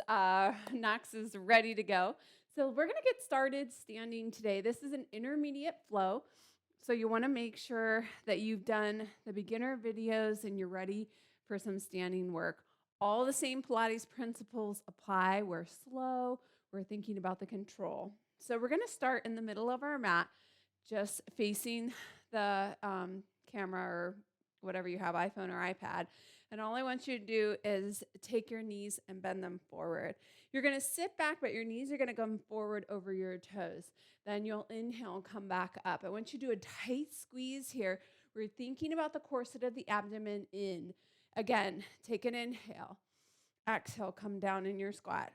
Knox is ready to go. So we're going to get started standing today. This is an intermediate flow. So you want to make sure that you've done the beginner videos and you're ready for some standing work. All the same Pilates principles apply. We're slow. We're thinking about the control. So we're going to start in the middle of our mat, just facing the camera or whatever you have, iPhone or iPad. And all I want you to do is take your knees and bend them forward. You're going to sit back, but your knees are going to come forward over your toes. Then you'll inhale, come back up. I want you to do a tight squeeze here. We're thinking about the corset of the abdomen in. Again, take an inhale. Exhale, come down in your squat.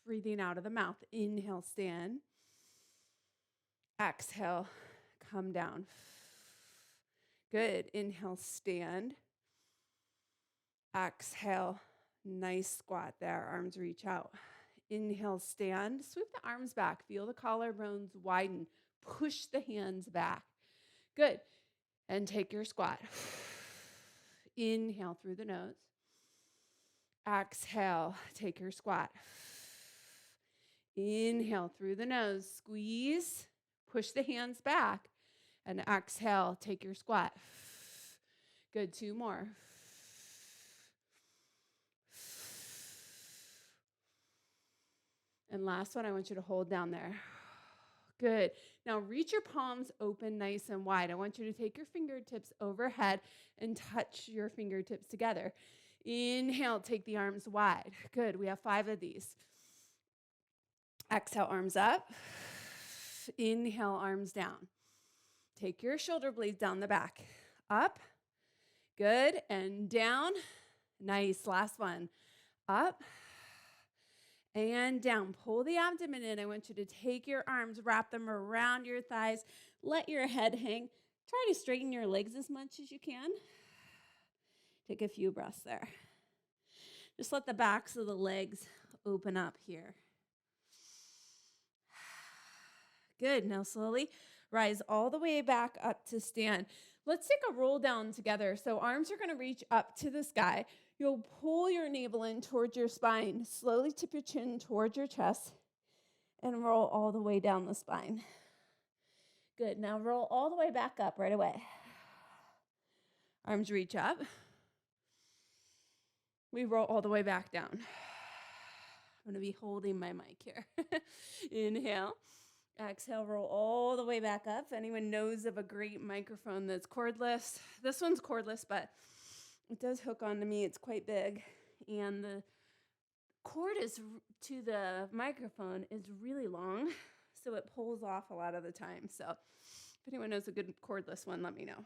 Breathing out of the mouth. Inhale, stand. Exhale, come down. Good. Inhale, stand. Exhale, nice squat there. Arms reach out. Inhale, stand. Sweep the arms back. Feel the collarbones widen. Push the hands back. Good. And take your squat. Inhale through the nose. Exhale, take your squat. Inhale through the nose. Squeeze. Push the hands back. And exhale, take your squat. Good. 2 more. And last one, I want you to hold down there. Good. Now reach your palms open nice and wide. I want you to take your fingertips overhead and touch your fingertips together. Inhale, take the arms wide. Good. We have 5 of these. Exhale, arms up. Inhale, arms down. Take your shoulder blades down the back. Up. Good. And down. Nice. Last one. Up. And down. Pull the abdomen in. I want you to take your arms, wrap them around your thighs. Let your head hang. Try to straighten your legs as much as you can. Take a few breaths there. Just let the backs of the legs open up here. Good. Now slowly rise all the way back up to stand. Let's take a roll down together. So arms are going to reach up to the sky. You'll pull your navel in towards your spine. Slowly tip your chin towards your chest and roll all the way down the spine. Good. Now roll all the way back up right away. Arms reach up. We roll all the way back down. I'm going to be holding my mic here. Inhale. Exhale, roll all the way back up. If anyone knows of a great microphone that's cordless, this one's cordless, but it does hook onto me. It's quite big. And the cord to the microphone is really long, so it pulls off a lot of the time. So if anyone knows a good cordless one, let me know.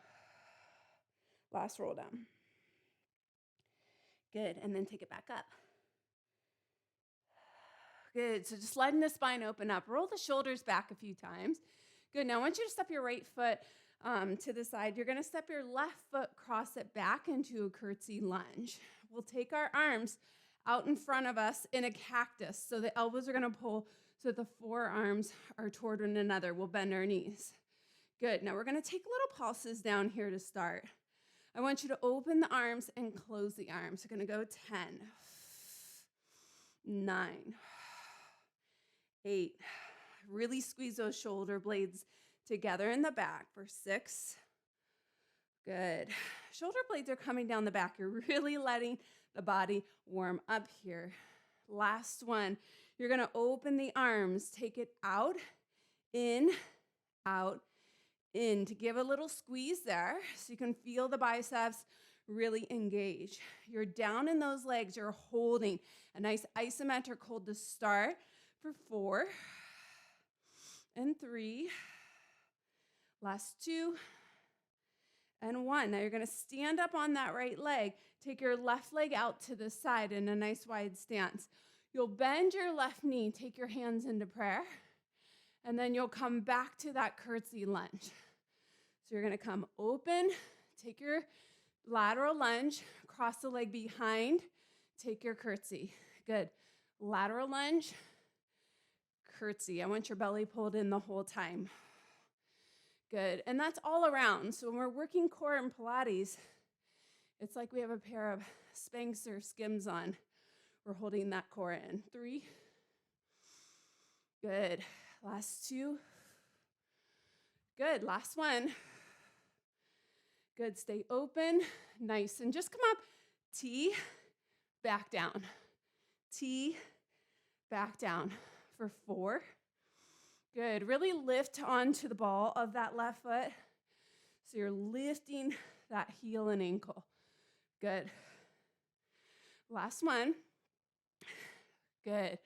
Last roll down. Good. And then take it back up. Good. So just letting the spine open up. Roll the shoulders back a few times. Good. Now I want you to step your right foot to the side. You're going to step your left foot, cross it back into a curtsy lunge. We'll take our arms out in front of us in a cactus. So the elbows are going to pull so the forearms are toward one another. We'll bend our knees. Good. Now we're going to take little pulses down here to start. I want you to open the arms and close the arms. We're going to go 10, 9, 8. Really squeeze those shoulder blades together in the back for 6. Good. Shoulder blades are coming down the back. You're really letting the body warm up here. Last one. You're going to open the arms. Take it out, in, to give a little squeeze there so you can feel the biceps really engage. You're down in those legs. You're holding a nice isometric hold to start for 4 and 3. Last 2 and 1. Now you're going to stand up on that right leg. Take your left leg out to the side in a nice wide stance. You'll bend your left knee. Take your hands into prayer. And then you'll come back to that curtsy lunge. So you're going to come open. Take your lateral lunge. Cross the leg behind. Take your curtsy. Good. Lateral lunge. Curtsy. I want your belly pulled in the whole time. Good. And that's all around. So when we're working core and Pilates, it's like we have a pair of Spanx or Skims on. We're holding that core in. 3. Good. Last 2. Good. Last 1. Good. Stay open. Nice. And just come up. T, back down. T, back down for 4. Good. Really lift onto the ball of that left foot. So you're lifting that heel and ankle. Good. Last 1. Good.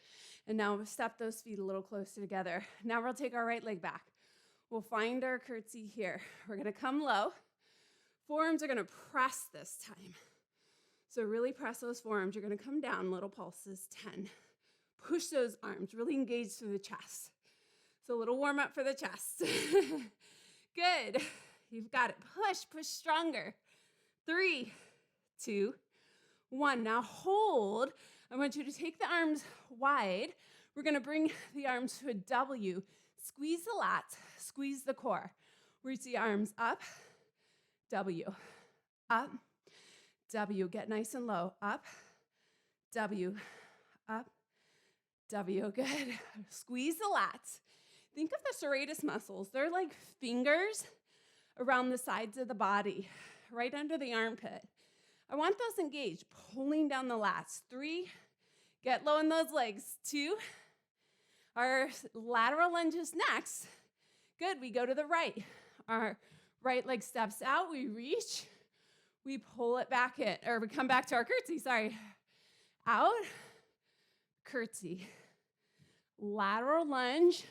And now we'll step those feet a little closer together. Now we'll take our right leg back. We'll find our curtsy here. We're going to come low. Forearms are going to press this time. So really press those forearms. You're going to come down, little pulses, 10. Push those arms, really engage through the chest. So a little warm up for the chest. Good. You've got it. Push stronger. 3, 2, 1. Now hold. I want you to take the arms wide. We're going to bring the arms to a W. Squeeze the lats, squeeze the core. Reach the arms up, W, up, W. Get nice and low. Up, W, up, W. Good. Squeeze the lats. Think of the serratus muscles. They're like fingers around the sides of the body, right under the armpit. I want those engaged, pulling down the lats. 3, get low in those legs. 2, our lateral lunges next. Good, we go to the right. Our right leg steps out, we reach, we pull it back in, or we come back to our curtsy, sorry. Out, curtsy. Lateral lunge,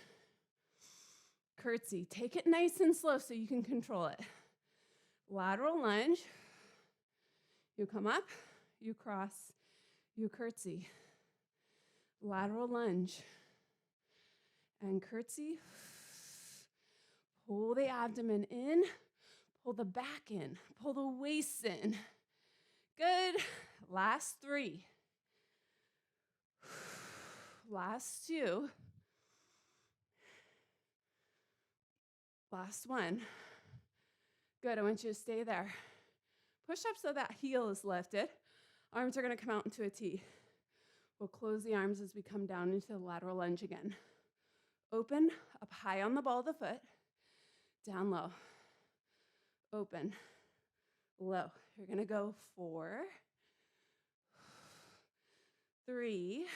curtsy. Take it nice and slow so you can control it. Lateral lunge. You come up, you cross, you curtsy. Lateral lunge. And curtsy. Pull the abdomen in, pull the back in, pull the waist in. Good. Last 3. Last 2. Last 1. Good. I want you to stay there. Push up so that heel is lifted. Arms are going to come out into a T. We'll close the arms as we come down into the lateral lunge again. Open, up high on the ball of the foot, down low. Open, low. You're going to go 4, 3,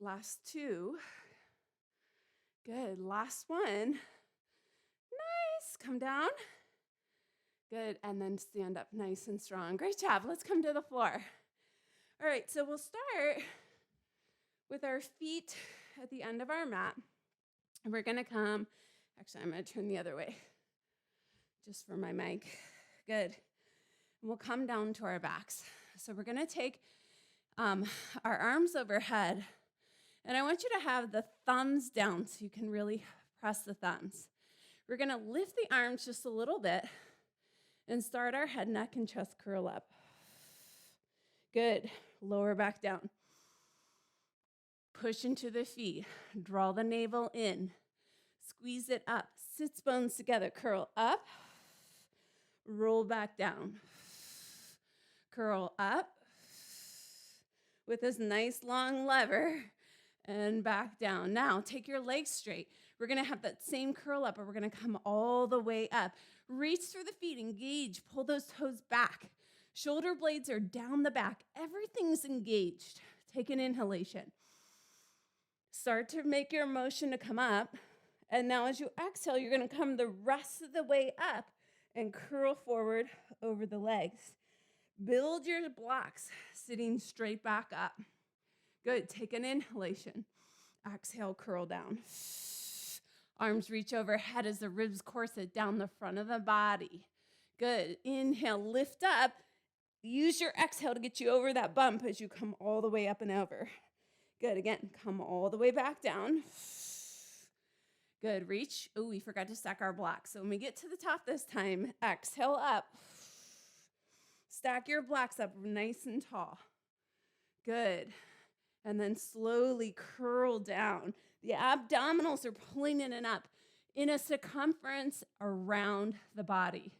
last 2. Good. Last 1. Nice. Come down. Good. And then stand up nice and strong. Great job. Let's come to the floor. All right. So we'll start with our feet at the end of our mat. And we're going to come. Actually, I'm going to turn the other way just for my mic. Good. And we'll come down to our backs. So we're going to take our arms overhead. And I want you to have the thumbs down so you can really press the thumbs. We're going to lift the arms just a little bit and start our head, neck, and chest curl up. Good. Lower back down. Push into the feet. Draw the navel in. Squeeze it up. Sits bones together. Curl up. Roll back down. Curl up with this nice long lever and back down. Now, take your legs straight. We're going to have that same curl up, and we're going to come all the way up. Reach through the feet. Engage. Pull those toes back. Shoulder blades are down the back. Everything's engaged. Take an inhalation. Start to make your motion to come up. And now as you exhale, you're going to come the rest of the way up and curl forward over the legs. Build your blocks, sitting straight back up. Good. Take an inhalation. Exhale, curl down. Arms reach overhead as the ribs corset down the front of the body. Good. Inhale, lift up. Use your exhale to get you over that bump as you come all the way up and over. Good. Again, come all the way back down. Good. Reach. Oh, we forgot to stack our blocks. So when we get to the top this time, exhale up. Stack your blocks up nice and tall. Good. And then slowly curl down. The abdominals are pulling in and up in a circumference around the body.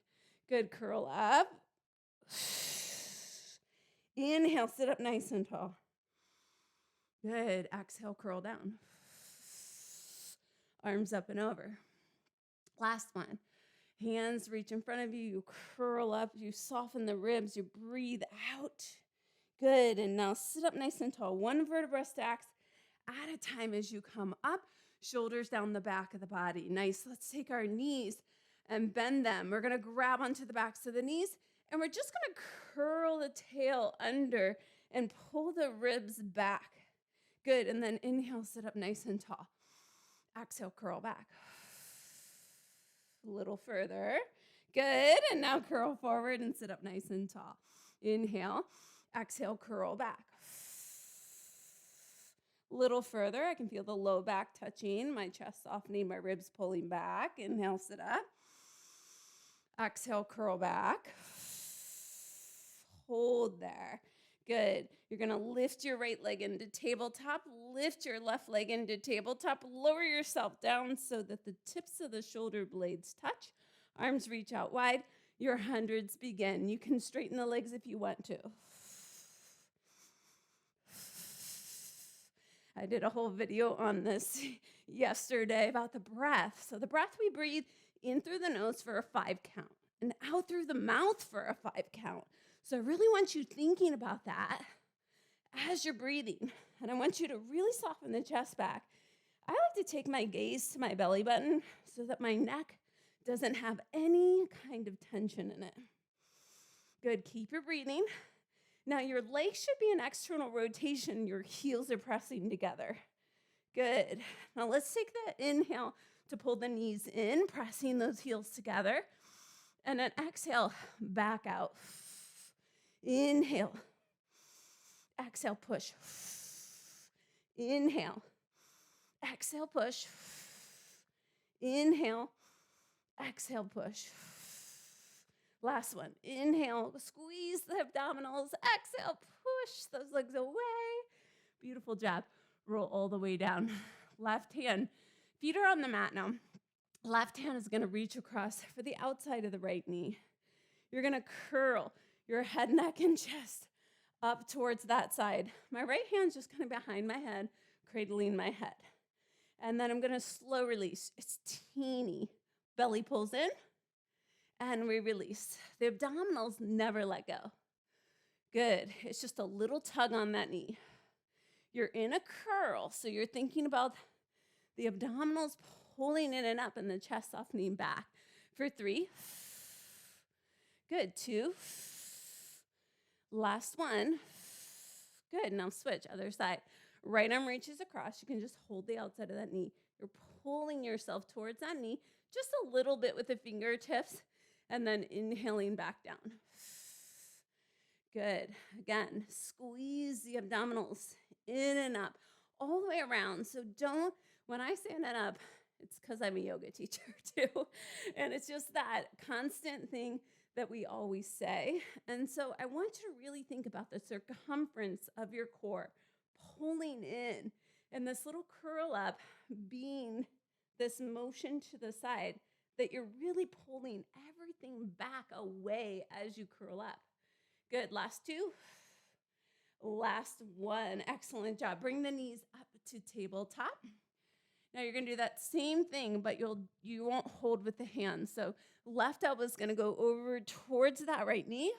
Good. Curl up. Inhale, sit up nice and tall. Good. Exhale, curl down. Arms up and over. Last one. Hands reach in front of you. You curl up. You soften the ribs. You breathe out. Good. And now sit up nice and tall. One vertebra stacks at a time as you come up. Shoulders down the back of the body. Nice. Let's take our knees and bend them. We're going to grab onto the backs of the knees. And we're just going to curl the tail under and pull the ribs back. Good. And then inhale, sit up nice and tall. Exhale, curl back. A little further. Good. And now curl forward and sit up nice and tall. Inhale. Exhale, curl back. A little further. I can feel the low back touching, my chest softening, my ribs pulling back. Inhale, sit up. Exhale, curl back. Hold there. Good. You're going to lift your right leg into tabletop, lift your left leg into tabletop, lower yourself down so that the tips of the shoulder blades touch. Arms reach out wide. Your hundreds begin. You can straighten the legs if you want to. I did a whole video on this yesterday about the breath. So the breath, we breathe in through the nose for a 5 count and out through the mouth for a 5 count. So I really want you thinking about that as you're breathing. And I want you to really soften the chest back. I like to take my gaze to my belly button so that my neck doesn't have any kind of tension in it. Good. Keep your breathing. Now your legs should be in external rotation. Your heels are pressing together. Good. Now let's take the inhale to pull the knees in, pressing those heels together. And then exhale, back out. Inhale. Exhale, push. Inhale. Exhale, push. Inhale. Exhale, push. Last one. Inhale, squeeze the abdominals. Exhale, push those legs away. Beautiful job. Roll all the way down. Left hand. Feet are on the mat now. Left hand is going to reach across for the outside of the right knee. You're going to curl your head, neck, and chest up towards that side. My right hand's just kind of behind my head, cradling my head. And then I'm going to slow release. It's teeny. Belly pulls in. And we release. The abdominals never let go. Good. It's just a little tug on that knee. You're in a curl, so you're thinking about the abdominals pulling in and up and the chest softening back. For 3. Good. 2. Last one. Good. Now switch. Other side. Right arm reaches across. You can just hold the outside of that knee. You're pulling yourself towards that knee just a little bit with the fingertips. And then inhaling back down. Good. Again, squeeze the abdominals in and up, all the way around. So when I stand up, it's because I'm a yoga teacher too. And it's just that constant thing that we always say. And so I want you to really think about the circumference of your core pulling in and this little curl up being this motion to the side that you're really pulling everything back away as you curl up. Good. Last 2. Last 1. Excellent job. Bring the knees up to tabletop. Now you're going to do that same thing, but you won't hold with the hands. So left elbow is going to go over towards that right knee.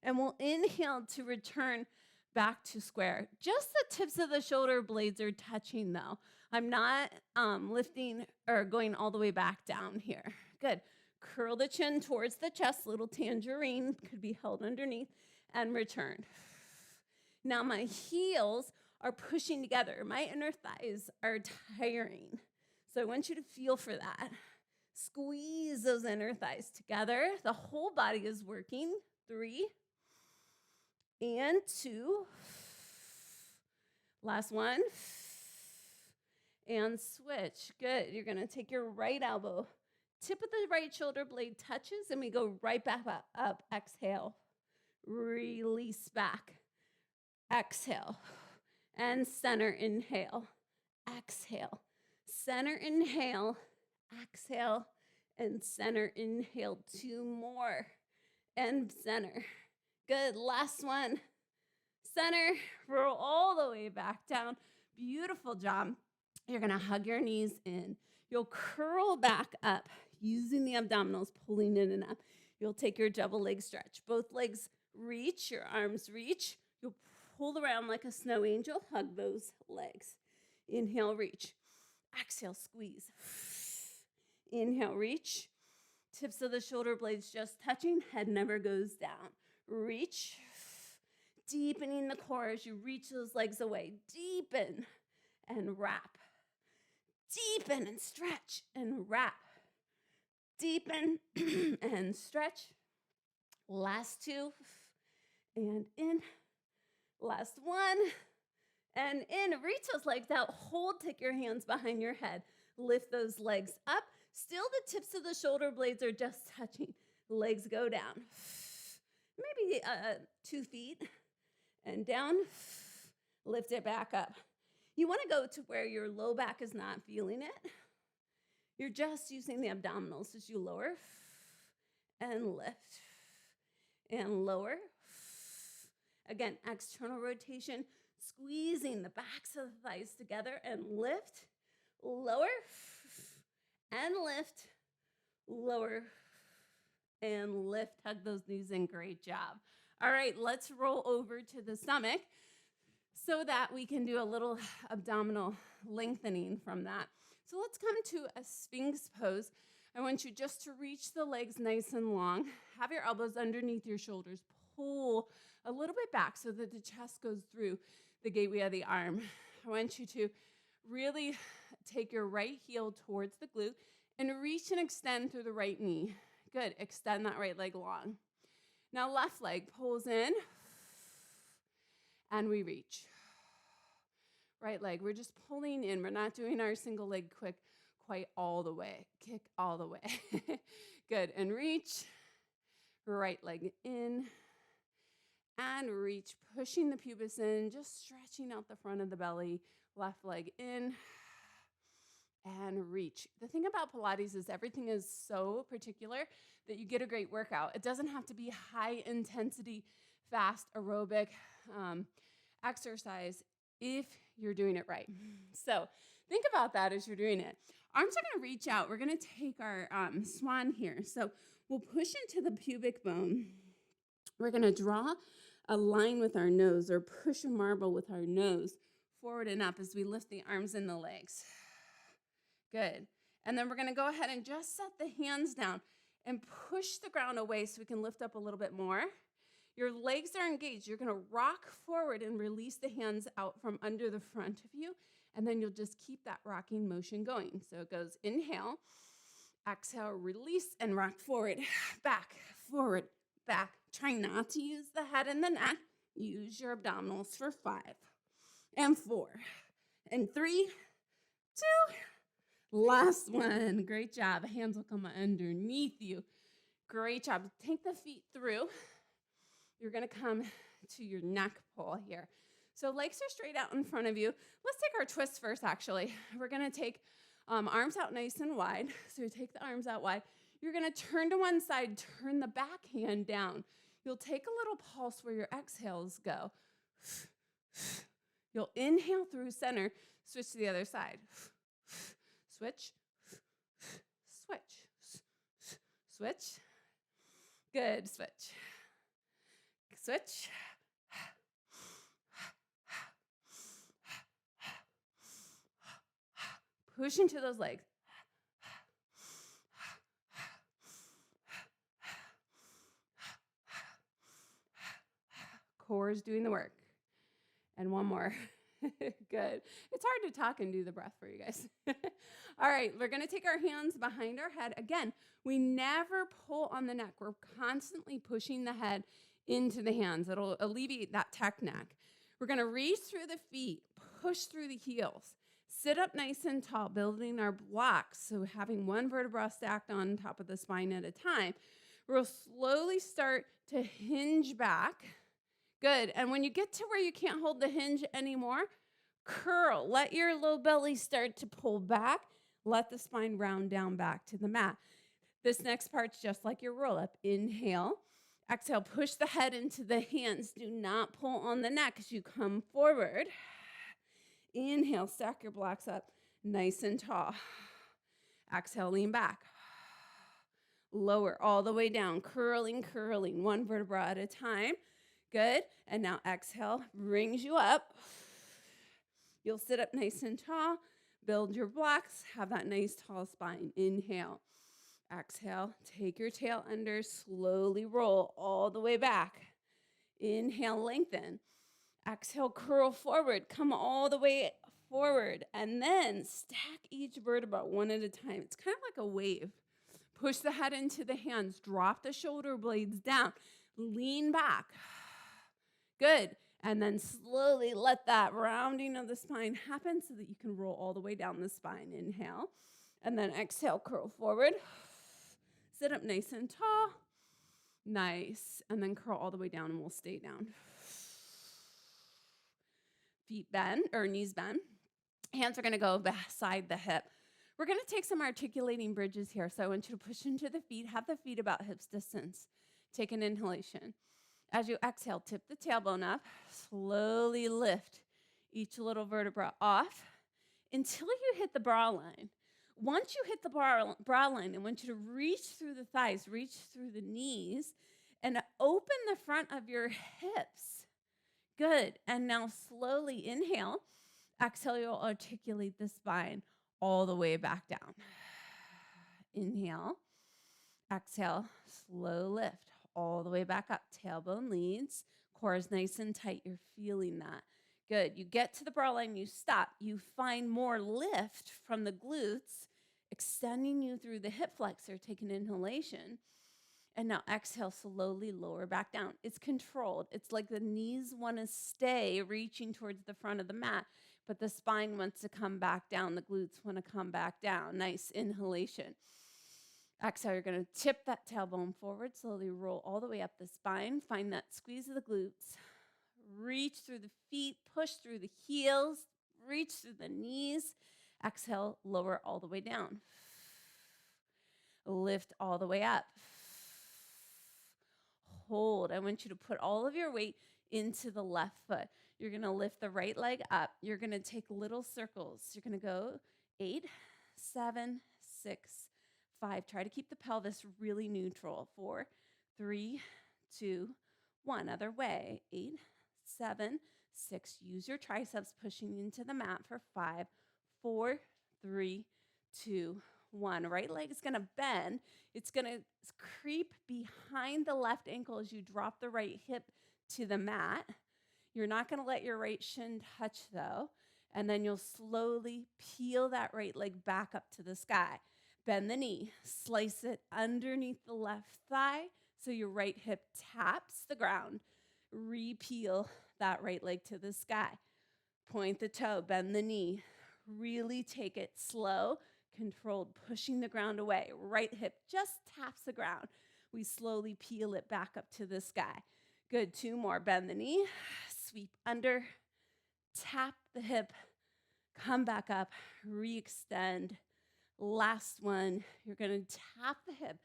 And we'll inhale to return back to square. Just the tips of the shoulder blades are touching though. I'm not lifting or going all the way back down here. Good. Curl the chin towards the chest. Little tangerine could be held underneath and return. Now my heels are pushing together. My inner thighs are tiring. So I want you to feel for that. Squeeze those inner thighs together. The whole body is working. 3 and 2. Last 1. And switch. Good. You're going to take your right elbow. Tip of the right shoulder blade touches, and we go right back up. Exhale. Release back. Exhale. And center. Inhale. Exhale. Center. Inhale. Exhale. And center. Inhale. 2 more. And center. Good. Last one. Center, roll all the way back down. Beautiful job. You're going to hug your knees in. You'll curl back up using the abdominals, pulling in and up. You'll take your double leg stretch. Both legs reach, your arms reach. You'll pull around like a snow angel. Hug those legs. Inhale, reach. Exhale, squeeze. Inhale, reach. Tips of the shoulder blades just touching. Head never goes down. Reach. Deepening the core as you reach those legs away. Deepen and wrap. Deepen and stretch and wrap. Deepen and stretch. Last two. And in. Last one. And in. Reach those legs out. Hold. Take your hands behind your head. Lift those legs up. Still the tips of the shoulder blades are just touching. Legs go down. Maybe 2 feet. And down, lift it back up. You want to go to where your low back is not feeling it. You're just using the abdominals as you lower and lift and lower. Again, external rotation, squeezing the backs of the thighs together and lift, lower, and lift, lower, and lift. Hug those knees in. Great job. All right, let's roll over to the stomach so that we can do a little abdominal lengthening from that. So let's come to a Sphinx pose. I want you just to reach the legs nice and long. Have your elbows underneath your shoulders. Pull a little bit back so that the chest goes through the gateway of the arm. I want you to really take your right heel towards the glute and reach and extend through the right knee. Good. Extend that right leg long. Now left leg pulls in, and we reach. Right leg, we're just pulling in. We're not doing our single leg quick quite all the way. Kick all the way. Good, and reach. Right leg in, and reach. Pushing the pubis in, just stretching out the front of the belly. Left leg in, and reach. The thing about Pilates is everything is so particular that you get a great workout. It doesn't have to be high intensity, fast aerobic exercise if you're doing it right. So think about that as you're doing it. Arms are going to reach out. We're going to take our swan here. So we'll push into the pubic bone. We're going to draw a line with our nose or push a marble with our nose forward and up as we lift the arms and the legs. Good. And then we're going to go ahead and just set the hands down and push the ground away so we can lift up a little bit more. Your legs are engaged. You're going to rock forward and release the hands out from under the front of you. And then you'll just keep that rocking motion going. So it goes inhale, exhale, release, and rock forward, back, forward, back. Try not to use the head and the neck. Use your abdominals for 5 and 4 and 3, 2. Last one. Great job. Hands will come underneath you. Great job. Take the feet through. You're going to come to your neck pull here. So legs are straight out in front of you. Let's take our twist first, actually. We're going to take arms out nice and wide. So you take the arms out wide. You're going to turn to one side, turn the back hand down. You'll take a little pulse where your exhales go. You'll inhale through center, switch to the other side. Switch, switch, switch. Good, switch. Switch. Push into those legs. Core is doing the work. And one more. Good. It's hard to talk and do the breath for you guys. All right, we're going to take our hands behind our head. Again, we never pull on the neck. We're constantly pushing the head into the hands. It'll alleviate that tech neck. We're going to reach through the feet, push through the heels, sit up nice and tall, building our blocks. So having one vertebra stacked on top of the spine at a time. We'll slowly start to hinge back. Good. And when you get to where you can't hold the hinge anymore, curl. Let your low belly start to pull back. Let the spine round down back to the mat. This next part's just like your roll up. Inhale. Exhale, push the head into the hands. Do not pull on the neck as you come forward. Inhale, stack your blocks up nice and tall. Exhale, lean back. Lower all the way down, curling, one vertebra at a time. Good. And now exhale, brings you up. You'll sit up nice and tall, build your blocks, have that nice tall spine. Inhale. Exhale, take your tail under, slowly roll all the way back. Inhale, lengthen. Exhale, curl forward, come all the way forward, and then stack each vertebra one at a time. It's kind of like a wave. Push the head into the hands, drop the shoulder blades down, lean back. Good. And then slowly let that rounding of the spine happen so that you can roll all the way down the spine. Inhale. And then exhale, curl forward. Sit up nice and tall. Nice. And then curl all the way down and we'll stay down. Feet bend or knees bend. Hands are going to go beside the hip. We're going to take some articulating bridges here. So I want you to push into the feet. Have the feet about hips distance. Take an inhalation. As you exhale, tip the tailbone up. Slowly lift each little vertebra off until you hit the bra line. Once you hit the bra line, I want you to reach through the thighs, reach through the knees, and open the front of your hips. Good. And now slowly inhale. Exhale, you'll articulate the spine all the way back down. Inhale. Exhale, slow lift all the way back up. Tailbone leads. Core is nice and tight. You're feeling that. Good. You get to the bra line, you stop. You find more lift from the glutes, extending you through the hip flexor. Take an inhalation. And now exhale, slowly lower back down. It's controlled. It's like the knees want to stay reaching towards the front of the mat, but the spine wants to come back down. The glutes want to come back down. Nice inhalation. Exhale, you're going to tip that tailbone forward, slowly roll all the way up the spine. Find that squeeze of the glutes. Reach through the feet, push through the heels, reach through the knees. Exhale, lower all the way down. Lift all the way up. Hold. I want you to put all of your weight into the left foot. You're going to lift the right leg up. You're going to take little circles. You're going to go 8, 7, 6, 5. Try to keep the pelvis really neutral. 4, 3, 2, 1. Other way. 8, 7, 6. Use your triceps pushing into the mat for 5, 4, 3, 2, 1. Right leg is going to bend. It's going to creep behind the left ankle as you drop the right hip to the mat. You're not going to let your right shin touch though. And then you'll slowly peel that right leg back up to the sky. Bend the knee, slice it underneath the left thigh so your right hip taps the ground. Repeel that right leg to the sky. Point the toe, bend the knee. Really take it slow, controlled, pushing the ground away. Right hip just taps the ground. We slowly peel it back up to the sky. Good, 2 more. Bend the knee, sweep under, tap the hip, come back up, re-extend. Last one, you're going to tap the hip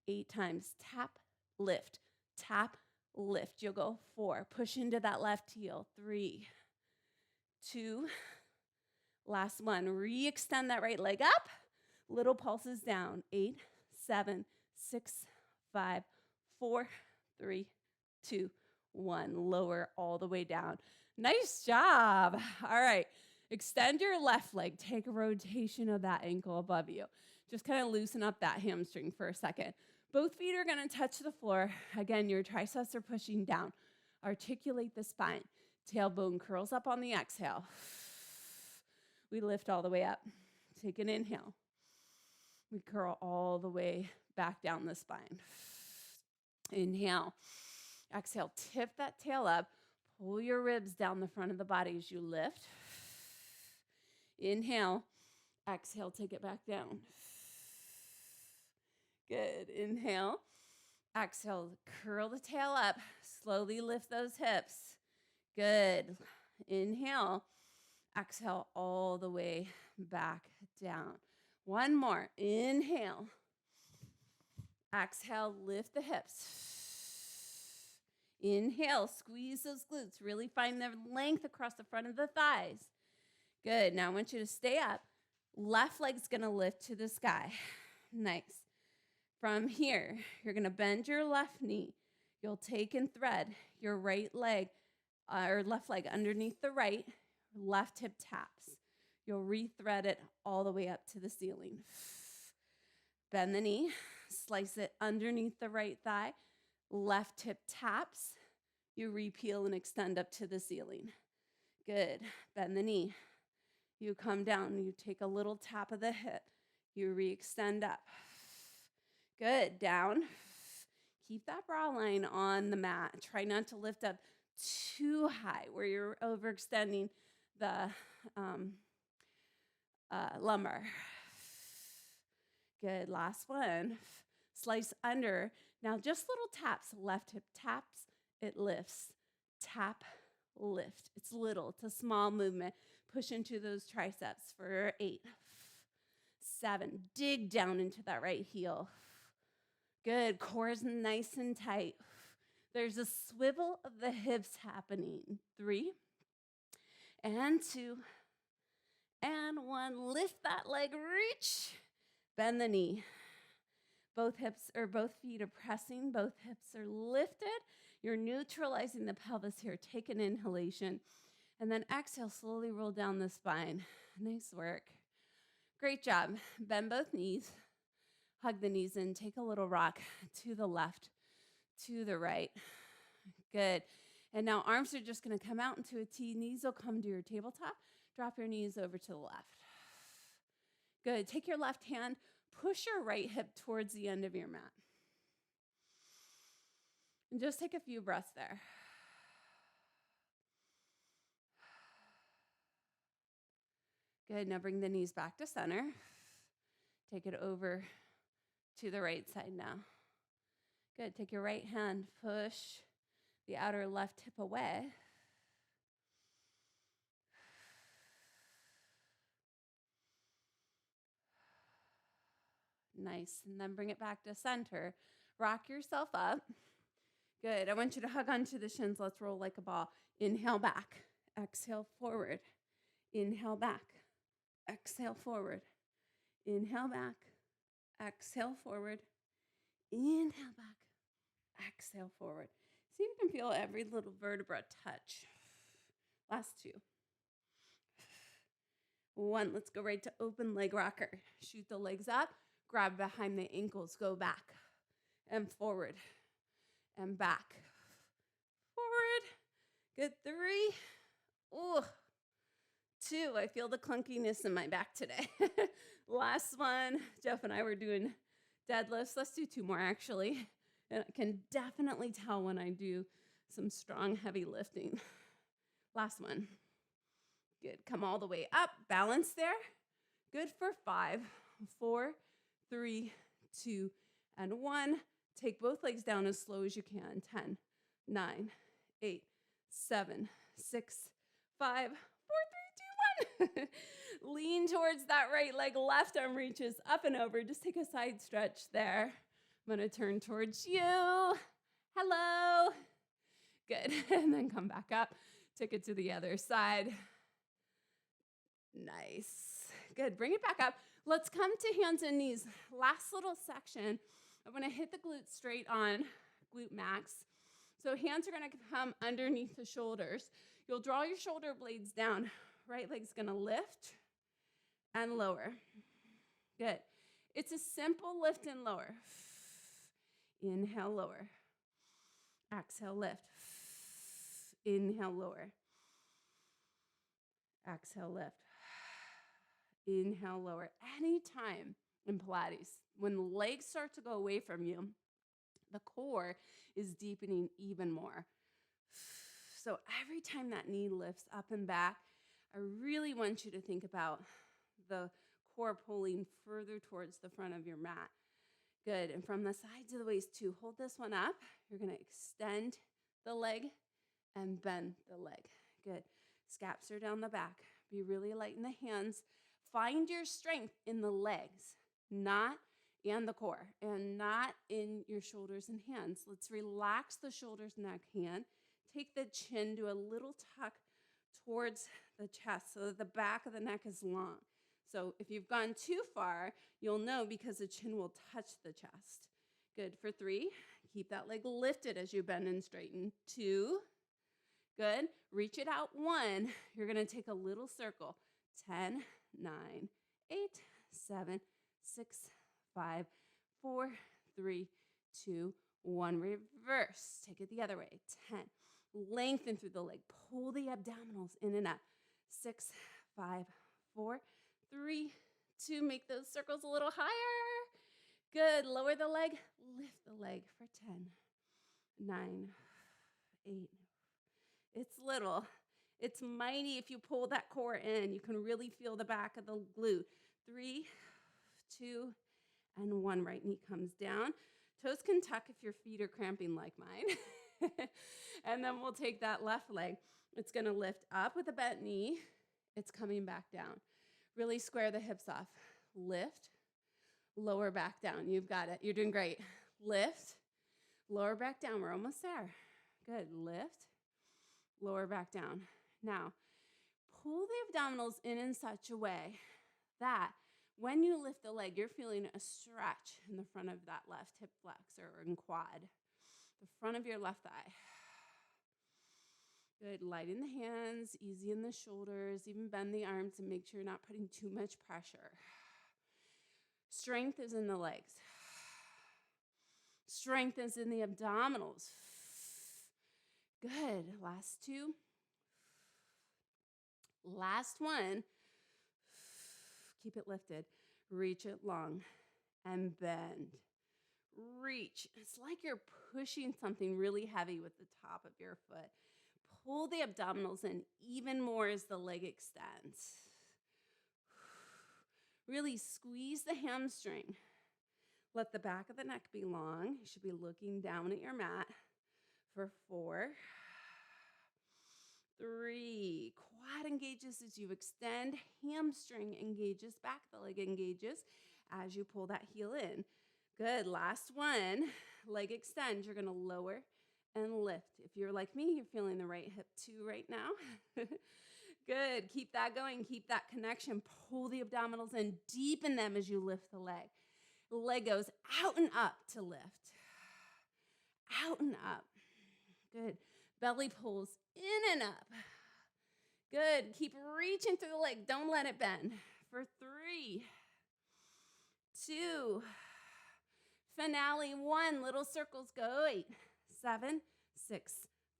8 times. Tap, lift, tap, lift. You'll go 4. Push into that left heel. 3, 2, last one. Re-extend that right leg up. Little pulses down. 8, 7, 6, 5, 4, 3, 2, 1. Lower all the way down. Nice job. All right. Extend your left leg. Take a rotation of that ankle above you. Just kind of loosen up that hamstring for a second. Both feet are going to touch the floor. Again, your triceps are pushing down. Articulate the spine. Tailbone curls up on the exhale. We lift all the way up. Take an inhale. We curl all the way back down the spine. Inhale. Exhale. Tip that tail up. Pull your ribs down the front of the body as you lift. Inhale. Exhale. Take it back down. Good. Inhale. Exhale. Curl the tail up. Slowly lift those hips. Good. Inhale. Exhale all the way back down. One more. Inhale. Exhale, lift the hips. Inhale, squeeze those glutes. Really find the length across the front of the thighs. Good. Now I want you to stay up. Left leg's going to lift to the sky. Nice. From here, you're going to bend your left knee. You'll take and thread your right leg or left leg underneath the right. Left hip taps. You'll rethread it all the way up to the ceiling. Bend the knee. Slice it underneath the right thigh. Left hip taps. You repeel and extend up to the ceiling. Good. Bend the knee. You come down. You take a little tap of the hip. You re-extend up. Good. Down. Keep that bra line on the mat. Try not to lift up too high where you're overextending the lumbar. Good. Last one. Slice under. Now just little taps. Left hip taps. It lifts. Tap, lift. It's little. It's a small movement. Push into those triceps for 8, 7. Dig down into that right heel. Good. Core is nice and tight. There's a swivel of the hips happening. 3 and 2 and 1. Lift that leg. Reach. Bend the knee. Both feet are pressing. Both hips are lifted. You're neutralizing the pelvis here. Take an inhalation. And then exhale, slowly roll down the spine. Nice work. Great job. Bend both knees. Hug the knees in. Take a little rock to the left, to the right. Good. And now arms are just going to come out into a T. Knees will come to your tabletop. Drop your knees over to the left. Good. Take your left hand. Push your right hip towards the end of your mat. And just take a few breaths there. Good. Now bring the knees back to center. Take it over to the right side now. Good. Take your right hand. Push the outer left hip away. Nice. And then bring it back to center. Rock yourself up. Good. I want you to hug onto the shins. Let's roll like a ball. Inhale back. Exhale forward. Inhale back. Exhale forward. Inhale back. Exhale forward. Inhale back. Exhale forward. See if you can feel every little vertebra touch. Last 2. 1. Let's go right to open leg rocker. Shoot the legs up. Grab behind the ankles. Go back and forward and back. Forward. Good. 3. Ooh. 2. I feel the clunkiness in my back today. Last one. Jeff and I were doing deadlifts. Let's do 2 more actually. And I can definitely tell when I do some strong, heavy lifting. Last one. Good. Come all the way up. Balance there. Good for 5, 4, 3, 2, and 1. Take both legs down as slow as you can. 10, 9, 8, 7, 6, 5, 4, 3, 2, 1. Lean towards that right leg. Left arm reaches up and over. Just take a side stretch there. I'm going to turn towards you. Hello. Good. And then come back up. Take it to the other side. Nice. Good. Bring it back up. Let's come to hands and knees. Last little section. I'm going to hit the glutes straight on, glute max. So hands are going to come underneath the shoulders. You'll draw your shoulder blades down. Right leg's going to lift and lower. Good. It's a simple lift and lower. Inhale, lower. Exhale, lift. Inhale, lower. Exhale, lift. Inhale, lower. Anytime in Pilates, when the legs start to go away from you, the core is deepening even more. So every time that knee lifts up and back, I really want you to think about the core pulling further towards the front of your mat. Good. And from the sides of the waist too, hold this one up. You're going to extend the leg and bend the leg. Good. Scaps are down the back. Be really light in the hands. Find your strength in the legs, not and the core, and not in your shoulders and hands. Let's relax the shoulders, neck, hand. Take the chin, do a little tuck towards the chest so that the back of the neck is long. So if you've gone too far, you'll know because the chin will touch the chest. Good. For 3, keep that leg lifted as you bend and straighten. 2, good. Reach it out. 1, you're going to take a little circle. 10, 9, 8, 7, 6, 5, 4, 3, 2, 1. Reverse. Take it the other way. 10. Lengthen through the leg. Pull the abdominals in and up. 6, 5, 4, 3, 2. Make those circles a little higher. Good. Lower the leg. Lift the leg for 10, 9, 8. It's little. It's mighty if you pull that core in. You can really feel the back of the glute. 3, 2, and 1. Right knee comes down. Toes can tuck if your feet are cramping like mine. And then we'll take that left leg. It's going to lift up with a bent knee. It's coming back down. Really square the hips off. Lift, lower back down. You've got it. You're doing great. Lift, lower back down. We're almost there. Good. Lift, lower back down. Now, pull the abdominals in such a way that when you lift the leg, you're feeling a stretch in the front of that left hip flexor or in quad, the front of your left thigh. Good. Light in the hands, easy in the shoulders, even bend the arms and make sure you're not putting too much pressure. Strength is in the legs. Strength is in the abdominals. Good. Last 2. Last 1. Keep it lifted. Reach it long and bend. Reach. It's like you're pushing something really heavy with the top of your foot. Pull the abdominals in even more as the leg extends. Really squeeze the hamstring. Let the back of the neck be long. You should be looking down at your mat for 4, 3. Quad engages as you extend. Hamstring engages. Back of the leg engages as you pull that heel in. Good. Last 1. Leg extends. You're going to lower and lift. If you're like me, you're feeling the right hip too right now. Good. Keep that going. Keep that connection. Pull the abdominals in. Deepen them as you lift the leg. The leg goes out and up to lift. Out and up. Good. Belly pulls in and up. Good. Keep reaching through the leg. Don't let it bend. For 3, 2, finale 1. Little circles go. 8, 7, 6,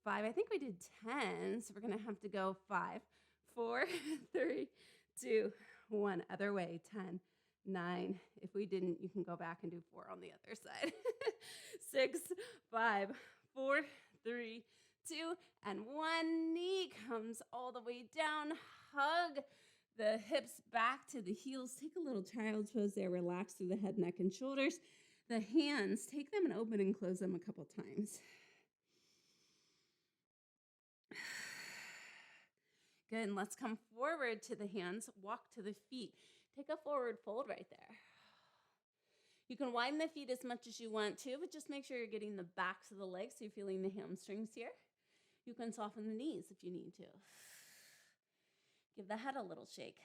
5. I think we did 10, so we're going to have to go 5, 4, 3, 2, 1. Other way. 10, 9. If we didn't, you can go back and do 4 on the other side. 6, 5, 4, 3, 2, and 1. Knee comes all the way down. Hug the hips back to the heels. Take a little child's pose there. Relax through the head, neck, and shoulders. The hands, take them and open and close them a couple times. Good, and let's come forward to the hands. Walk to the feet. Take a forward fold right there. You can widen the feet as much as you want to, but just make sure you're getting the backs of the legs so you're feeling the hamstrings here. You can soften the knees if you need to. Give the head a little shake.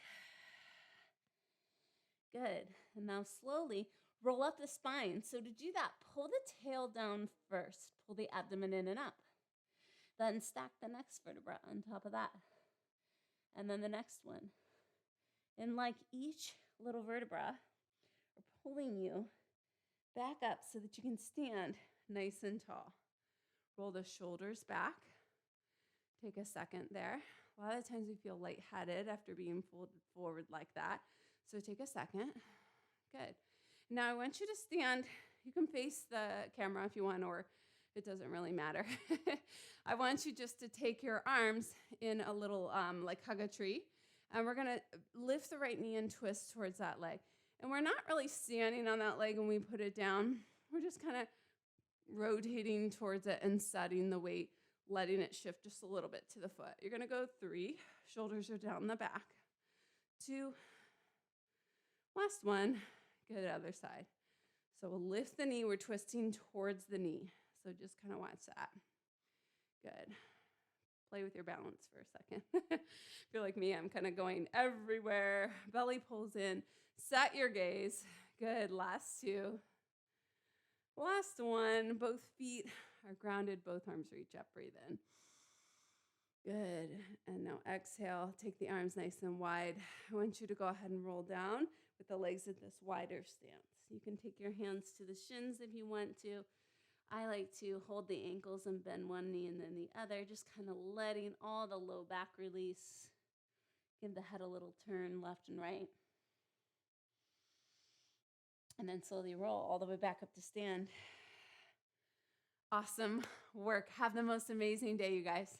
Good. And now slowly roll up the spine. So to do that, pull the tail down first. Pull the abdomen in and up. Then stack the next vertebra on top of that. And then the next one. And like each little vertebra are pulling you back up so that you can stand nice and tall. Roll the shoulders back. Take a second there. A lot of times we feel lightheaded after being folded forward like that. So take a second. Good. Now I want you to stand. You can face the camera if you want, or it doesn't really matter. I want you just to take your arms in a little like hug a tree. And we're going to lift the right knee and twist towards that leg. And we're not really standing on that leg when we put it down. We're just kind of rotating towards it and setting the weight, letting it shift just a little bit to the foot. You're going to go 3. Shoulders are down the back. 2. Last one. Good, other side. So we'll lift the knee. We're twisting towards the knee. So just kind of watch that. Good. Play with your balance for a second. If you're like me, I'm kind of going everywhere. Belly pulls in. Set your gaze. Good. Last two. Last one. Both feet are grounded. Both arms reach up. Breathe in. Good. And now exhale. Take the arms nice and wide. I want you to go ahead and roll down with the legs at this wider stance. You can take your hands to the shins if you want to. I like to hold the ankles and bend one knee and then the other, just kind of letting all the low back release. Give the head a little turn left and right. And then slowly roll all the way back up to stand. Awesome work. Have the most amazing day, you guys.